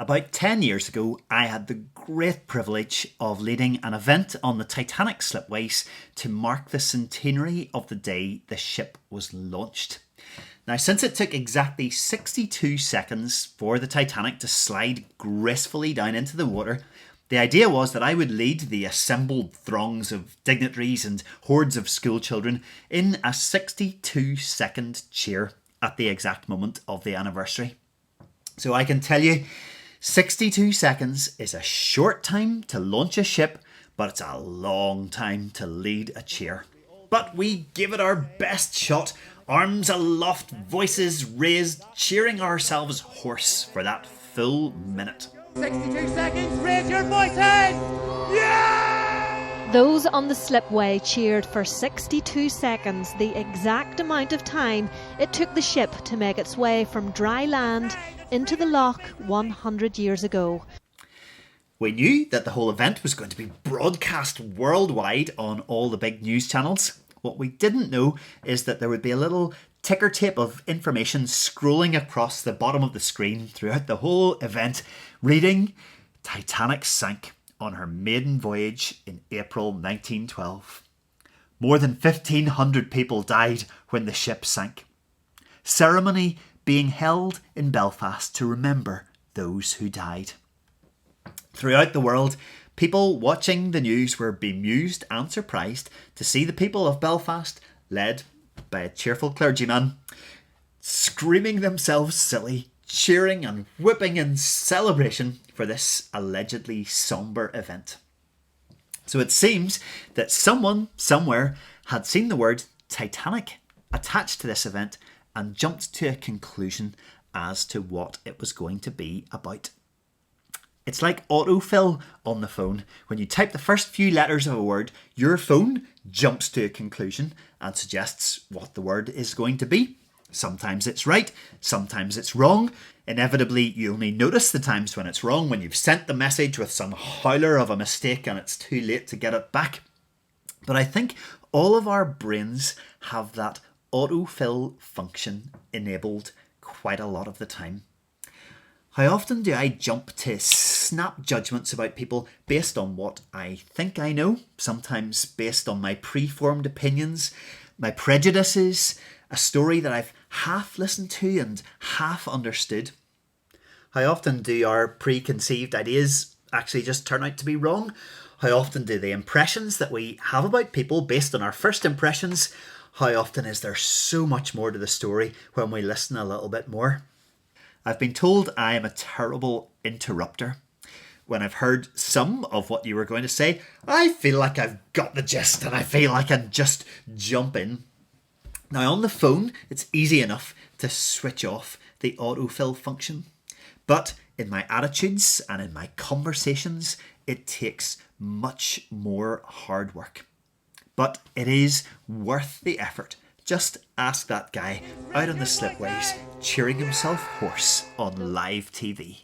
About 10 years ago, I had the great privilege of leading an event on the Titanic slipways to mark the centenary of the day the ship was launched. Now, since it took exactly 62 seconds for the Titanic to slide gracefully down into the water, the idea was that I would lead the assembled throngs of dignitaries and hordes of schoolchildren in a 62-second cheer at the exact moment of the anniversary. So I can tell you, 62 seconds is a short time to launch a ship, but it's a long time to lead a cheer. But we gave it our best shot, arms aloft, voices raised, cheering ourselves hoarse for that full minute. 62 seconds, raise your voices! Yeah! Those on the slipway cheered for 62 seconds, the exact amount of time it took the ship to make its way from dry land into the loch 100 years ago. We knew that the whole event was going to be broadcast worldwide on all the big news channels. What we didn't know is that there would be a little ticker tape of information scrolling across the bottom of the screen throughout the whole event, reading Titanic sank on her maiden voyage in April 1912. More than 1,500 people died when the ship sank. Ceremony being held in Belfast to remember those who died. Throughout the world, people watching the news were bemused and surprised to see the people of Belfast, led by a cheerful clergyman, screaming themselves silly, cheering and whooping in celebration for this allegedly sombre event. So it seems that someone somewhere had seen the word Titanic attached to this event and jumped to a conclusion as to what it was going to be about. It's like autofill on the phone. When you type the first few letters of a word, your phone jumps to a conclusion and suggests what the word is going to be. Sometimes it's right, sometimes it's wrong. Inevitably, you only notice the times when it's wrong, when you've sent the message with some howler of a mistake and it's too late to get it back. But I think all of our brains have that autofill function enabled quite a lot of the time. How often do I jump to snap judgments about people based on what I think I know, sometimes based on my preformed opinions, my prejudices, a story that I've half listened to and half understood? How often do our preconceived ideas actually just turn out to be wrong? How often do the impressions that we have about people based on our first impressions, how often is there so much more to the story when we listen a little bit more? I've been told I am a terrible interrupter. When I've heard some of what you were going to say, I feel like I've got the gist and I feel I can just jump in. Now on the phone, it's easy enough to switch off the autofill function. But in my attitudes and in my conversations, it takes much more hard work. But it is worth the effort. Just ask that guy out on the slipways cheering himself hoarse on live TV.